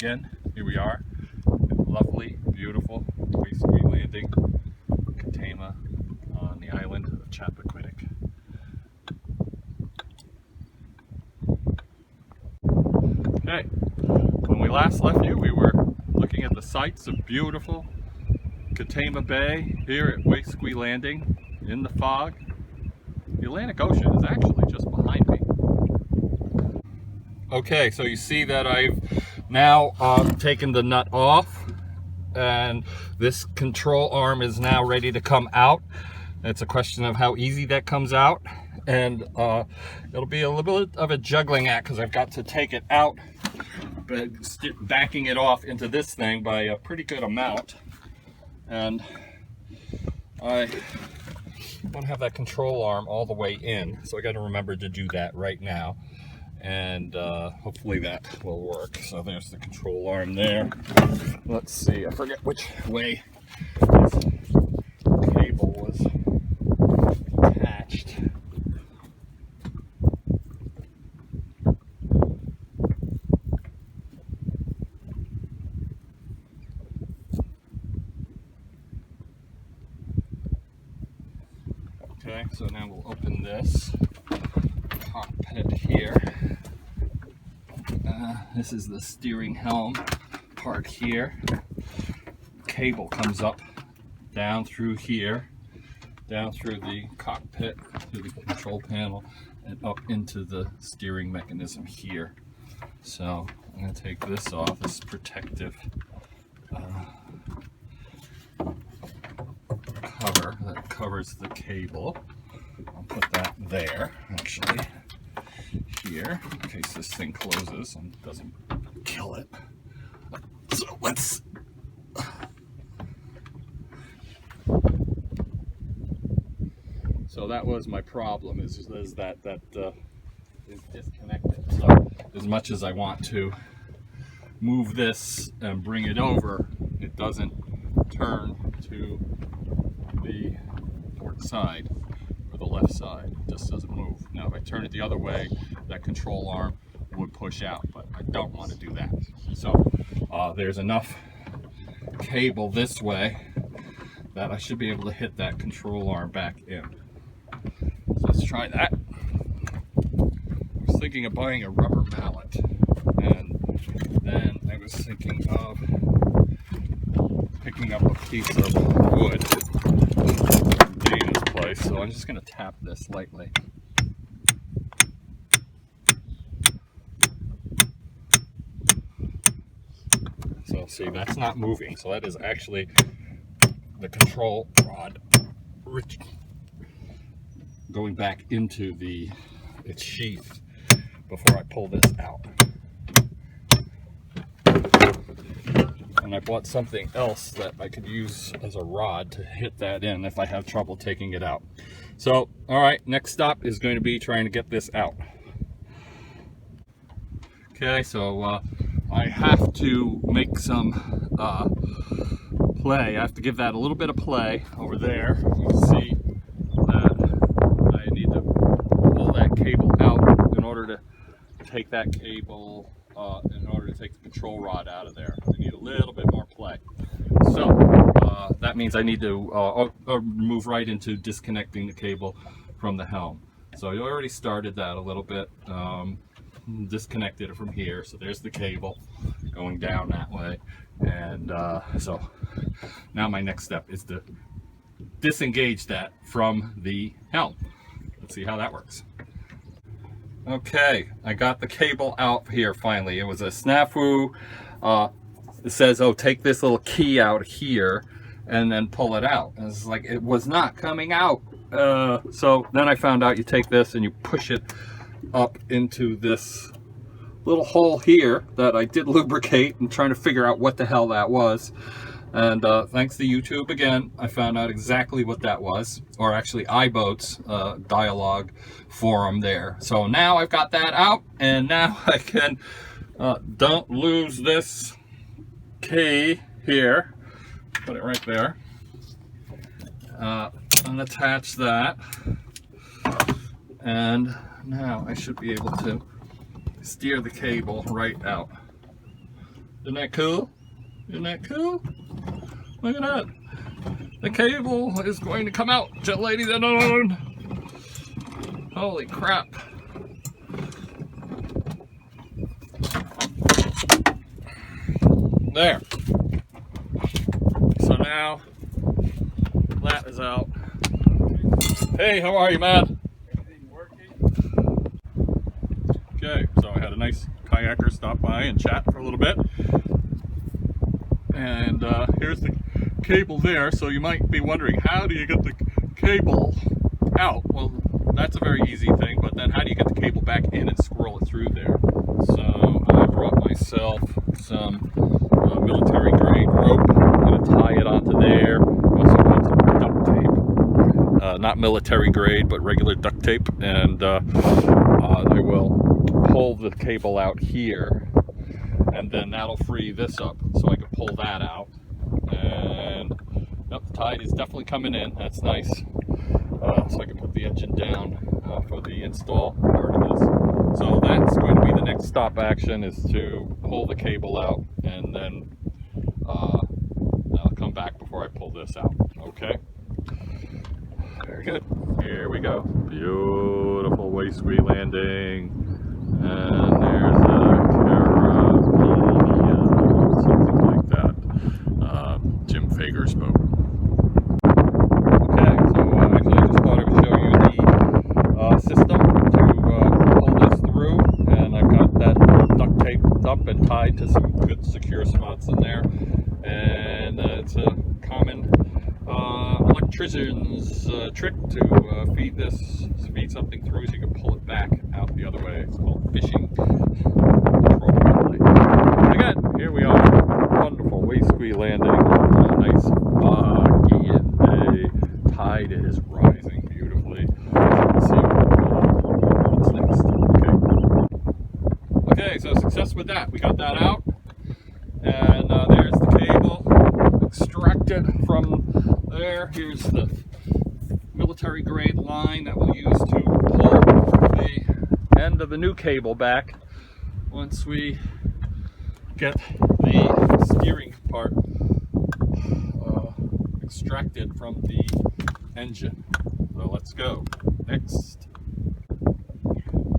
again. Here we are. Lovely, beautiful Wastegui Landing, Katama, on the island of Chappaquiddick. Okay, when we last left you, we were looking at the sights of beautiful Katama Bay here at Wastegui Landing in the fog. The Atlantic Ocean is actually just behind me. Okay, so you see that I've now taken the nut off, and this control arm is now ready to come out. It's a question of how easy that comes out, and it'll be a little bit of a juggling act because I've got to take it out, but backing it off into this thing by a pretty good amount. And I want to have that control arm all the way in, so I got to remember to do that right now, and hopefully that will work. So there's the control arm there. Let's see, I forget which way this cable was attached. Okay, so now we'll open this cockpit here. This is the steering helm part here. Cable comes up down through here, down through the cockpit, through the control panel, and up into the steering mechanism here. So I'm going to take this off, this protective cover that covers the cable. I'll put that there, actually, here, in case this thing closes and doesn't kill it. So let's... So that was my problem, is that is disconnected. So as much as I want to move this and bring it over, it doesn't turn to the port side or the left side. It just doesn't move. Now if I turn it the other way, that control arm would push out, but I don't want to do that. So there's enough cable this way that I should be able to hit that control arm back in. So let's try that. I was thinking of buying a rubber mallet, and then I was thinking of picking up a piece of wood from Dana's place. So I'm just going to tap this lightly. So see, that's not moving. So that is actually the control rod going back into its sheath before I pull this out. And I bought something else that I could use as a rod to hit that in if I have trouble taking it out. So, all right, next stop is going to be trying to get this out. Okay, so I have to make some play. I have to give that a little bit of play over there. You can see that I need to pull that cable out in order to take that cable, in order to take the control rod out of there. I need a little bit more play. So that means I need to move right into disconnecting the cable from the helm. So I already started that a little bit. Disconnected it from here, so there's the cable going down that way, and so now my next step is to disengage that from the helm. Let's see how that works. Okay, I got the cable out here finally. It was a snafu. It says, oh, take this little key out here and then pull it out, and it's like it was not coming out. So then I found out you take this and you push it up into this little hole here that I did lubricate and trying to figure out what the hell that was. And thanks to YouTube again, I found out exactly what that was, or actually iBoat's dialogue forum there. So now I've got that out, and now I can don't lose this key here. Put it right there. Unattach that, and now I should be able to steer the cable right out. Isn't that cool? Isn't that cool? Look at that. The cable is going to come out, ladies and gentlemen. Holy crap. There. So now that is out. Hey, how are you, man? Everything working? Okay, so I had a nice kayaker stop by and chat for a little bit. And here's the cable there. So you might be wondering, how do you get the cable out? Well, that's a very easy thing, but then how do you get the cable back in and squirrel it through there? So I brought myself some military grade rope. I'm going to tie it onto there. Also got some duct tape. Not military grade, but regular duct tape. And I will pull the cable out here. And then that'll free this up. So I can pull that out. And yep, the tide is definitely coming in. That's nice. So I can put the engine down for the install part of this. So that's going to be the next stop action, is to pull the cable out, and then I'll come back before I pull this out. Okay. Very good. Here we go. Beautiful Wasque landing. And there's a Caribbean, something like that. Jim Fager's boat. Okay, so actually I just thought I would show you the system to pull this through, and I've got that duct taped up and tied to some good secure spots in there, and it's a common electrician's trick to feed something through so you can pull it back out the other way. It's called fishing. Again, here we are. Wonderful Wasque landing. Nice foggy day. Tide is rising beautifully. Let's see what's next. Okay, so success with that. We got that out. And there's the cable extracted from there. Here's the military grade line that we'll use to pull the end of the new cable back once we get the steering part extracted from the engine. So let's go. Next.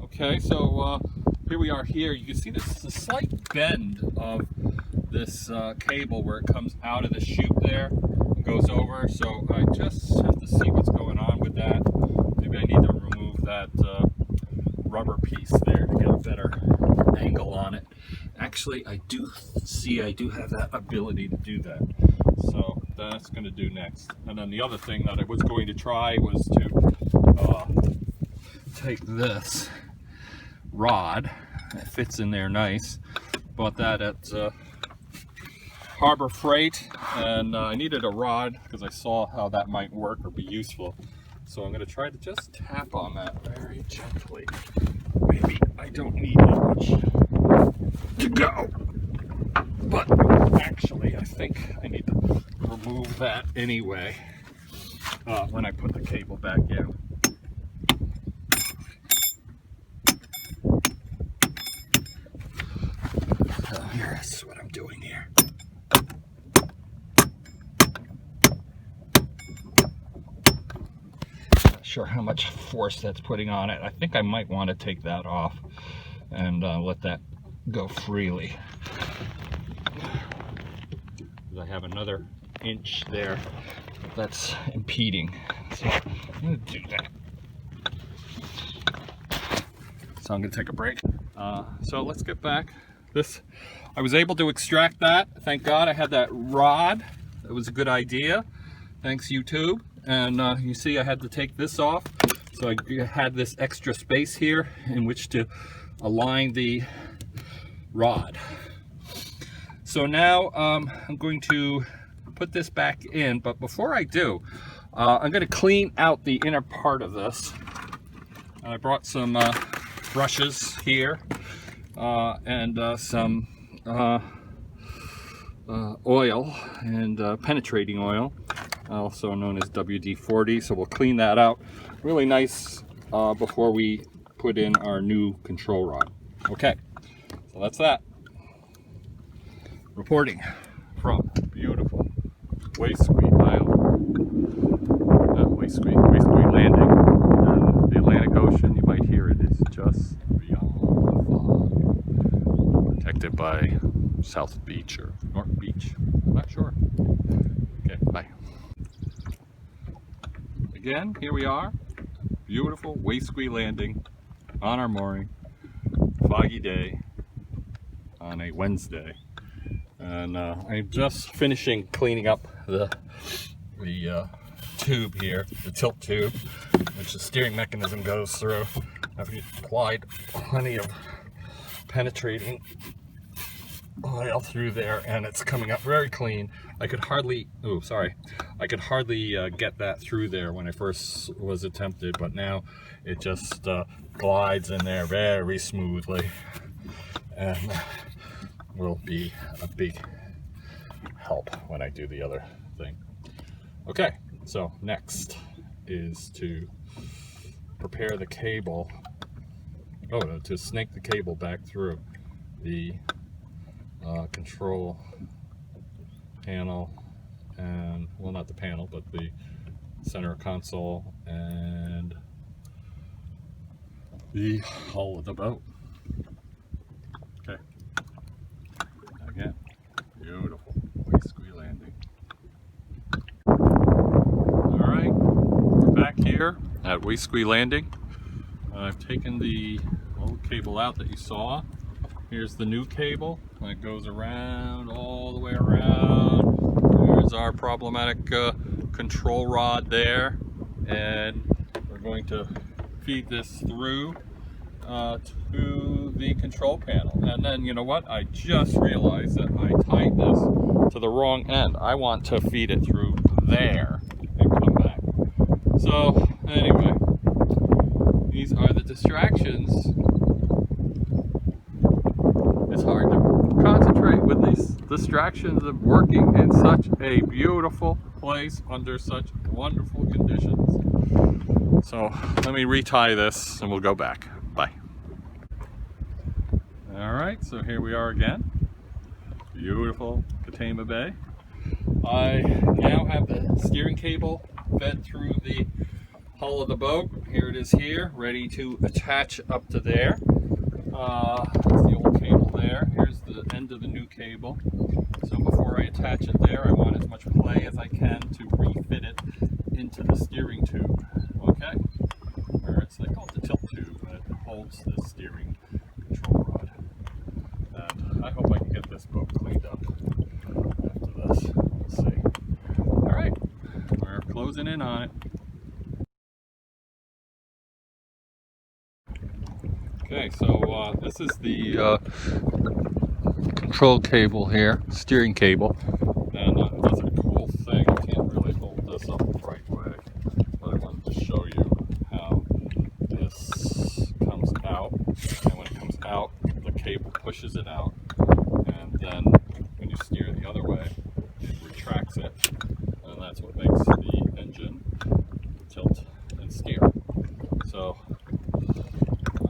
Okay, so here we are here. You can see this a slight bend of this cable where it comes out of the chute there and goes over. So I just have to see what's going on with that. Maybe I need to remove that rubber piece there to get a better angle on it. Actually, I do have that ability to do that. So that's going to do next. And then the other thing that I was going to try was to take this rod. It fits in there nice. Bought that at Harbor Freight, and I needed a rod because I saw how that might work or be useful. So I'm going to try to just tap on that very gently. Maybe I don't need that much to go. But actually, I think I need to remove that anyway when I put the cable back in. Here's what I'm doing here. Not sure how much force that's putting on it. I think I might want to take that off and let that go freely. I have another inch there that's impeding. So I'm going to do that. So I'm going to take a break. So let's get back. I was able to extract that. Thank God I had that rod. That was a good idea. Thanks, YouTube. And you see I had to take this off. So I had this extra space here in which to align the rod. So now I'm going to put this back in, but before I do, I'm going to clean out the inner part of this. I brought some brushes here and some oil and penetrating oil, also known as WD-40. So we'll clean that out really nice before we put in our new control rod. Okay, so that's that. Reporting from beautiful Chappaquiddick Island, Chappaquiddick Landing, and the Atlantic Ocean. You might hear it. It's just beyond the fog, protected by South Beach or North Beach. I'm not sure. Okay, bye. Again, here we are, beautiful Chappaquiddick Landing on our mooring, foggy day on a Wednesday. And I'm just finishing cleaning up the tube here, the tilt tube, which the steering mechanism goes through. I've applied plenty of penetrating oil through there, and it's coming up very clean. I could hardly, get that through there when I first was attempted, but now it just glides in there very smoothly, and will be a big help when I do the other thing. Okay, so next is to prepare the cable, to snake the cable back through the control panel, and well, not the panel, but the center console and the hull of the boat. Okay. Again, beautiful Chappaquiddick Landing. Alright, we're back here at Chappaquiddick Landing. I've taken the old cable out that you saw. Here's the new cable, and it goes around, all the way around. There's our problematic control rod there, and we're going to feed this through to the control panel. And then, you know what, I just realized that I tied this to the wrong end. I want to feed it through there and come back. So anyway, these are the distractions. It's hard to concentrate with these distractions of working in such a beautiful place under such wonderful conditions. So let me retie this and we'll go back. Bye. Alright, so here we are again. Beautiful Katama Bay. I now have the steering cable fed through the hull of the boat. Here it is here, ready to attach up to there. That's the old cable there. Here's the end of the new cable. So before I attach it there, I want as much play as I can to refit it into the steering tube. Okay? Or they call it the tilt tube, and it holds the steering control rod. And I hope I can get this boat cleaned up after this. We'll see. Alright, we're closing in on it. Okay, so this is the control cable here, steering cable, and it does a cool thing. I can't really hold this up the right way, but I wanted to show you how this comes out, and when it comes out, the cable pushes it out, and then when you steer the other way, it retracts it, and that's what makes the engine tilt and steer. So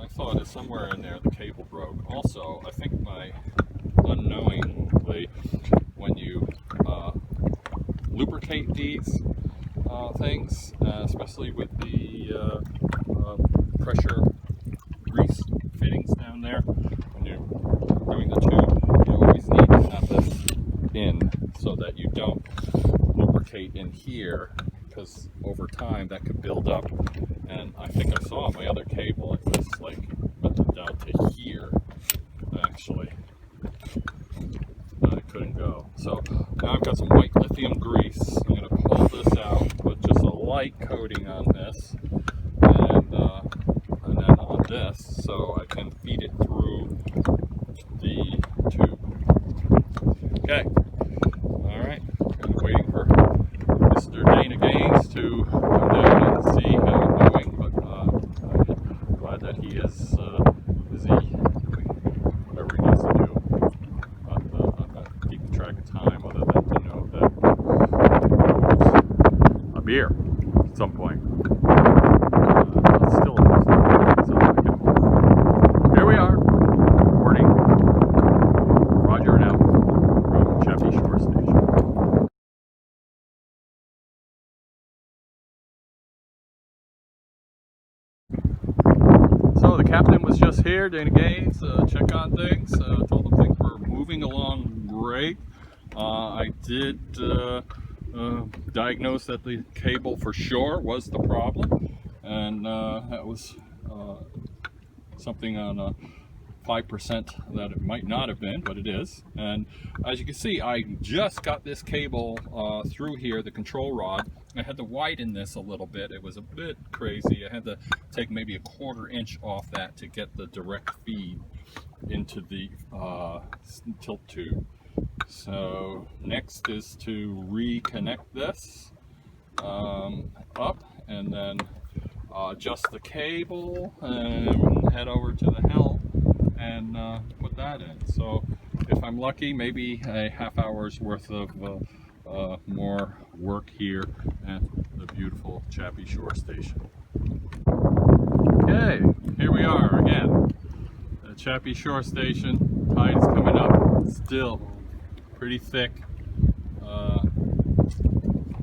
I thought that somewhere in there the cable broke. Also, I think unknowingly, when you lubricate these things, especially with the pressure grease fittings down there, when you're doing the tube, you always need to have this in so that you don't lubricate in here, because over time that could build up. And I think I saw my other cable, it was like down to here, actually. I couldn't go. So now I've got some white lithium grease. I'm going to pull this out, put just a light coating on this, and then on this, so I can feed it through the tube. Okay. Alright. I'm waiting for Mr. Dana Gaines to come down and see how I'm doing, but I'm glad that he is busy doing whatever he needs to do. But I'm not keeping track of time other than to know that a beer at some point. Still, here we are, recording. Roger and out. captain was just here doing a gaze, check on things, told them things were moving along great. I did diagnose that the cable for sure was the problem, and that was something on 5% that it might not have been, but it is. And as you can see, I just got this cable through here, the control rod. I had to widen this a little bit. It was a bit crazy. I had to take maybe a 1/4 inch off that to get the direct feed into the tilt tube. So next is to reconnect this up, and then adjust the cable and head over to the helm and put that in. So if I'm lucky, maybe a half hour's worth of more work here at the beautiful Chappie Shore Station. Okay, here we are again at Chappie Shore Station. Tide is coming up, still pretty thick.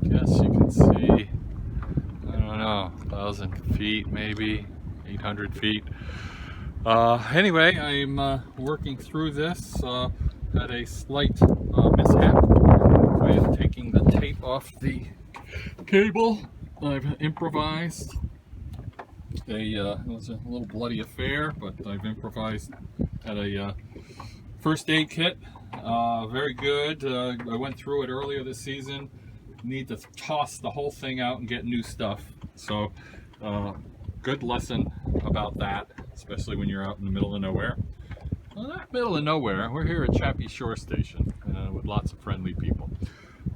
Guess you can see, I don't know, 1,000 feet, maybe 800 feet. Anyway, I'm working through this. Had a slight mishap with taking the tape off the cable. I've improvised. It was a little bloody affair, but I've improvised at a first aid kit. Very good. I went through it earlier this season. Need to toss the whole thing out and get new stuff. So good lesson about that, especially when you're out in the middle of nowhere. Well, not middle of nowhere. We're here at Chappie Shore Station with lots of friendly people.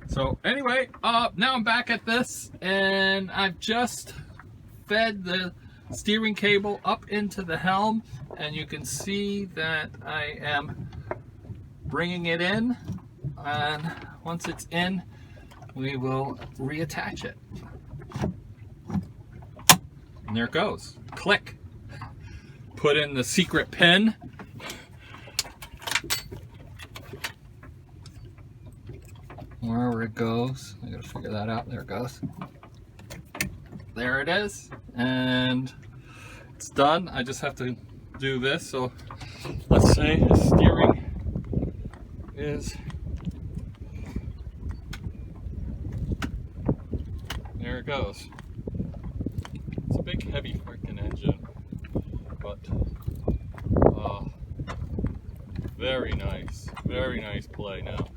So anyway, now I'm back at this, and I've just fed the steering cable up into the helm, and you can see that I am bringing it in, and once it's in, we will reattach it. And there it goes. Click. Put in the secret pin. Wherever it goes. I gotta figure that out. There it goes. There it is. And it's done. I just have to do this. So let's say the steering is, there it goes. It's a big heavy freaking engine, but very nice play now.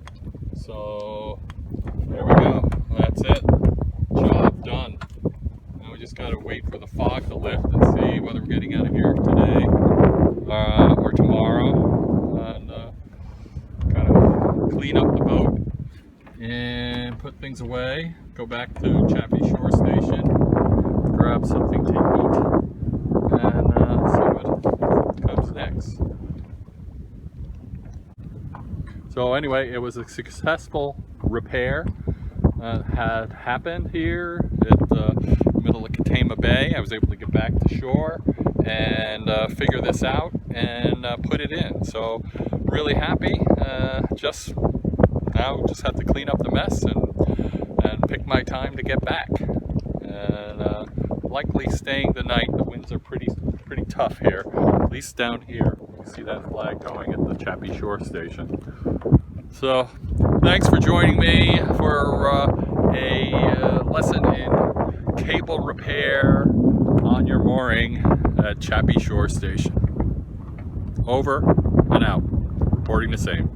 So there we go, that's it, job done. Now we just gotta wait for the fog to lift and see whether we're getting out of here today or tomorrow, and kind of clean up the boat and put things away, go back to Chappie Shore Station, grab something to eat, and see what comes next. So anyway, it was a successful repair had happened here at the middle of Katama Bay. I was able to get back to shore and figure this out and put it in. So really happy. Just have to clean up the mess and pick my time to get back. And likely staying the night. The winds are pretty tough here, at least down here. You can see that flag going at the Chappie Shore Station. So thanks for joining me for a lesson in cable repair on your mooring at Chappie Shore Station. Over and out. Reporting the same.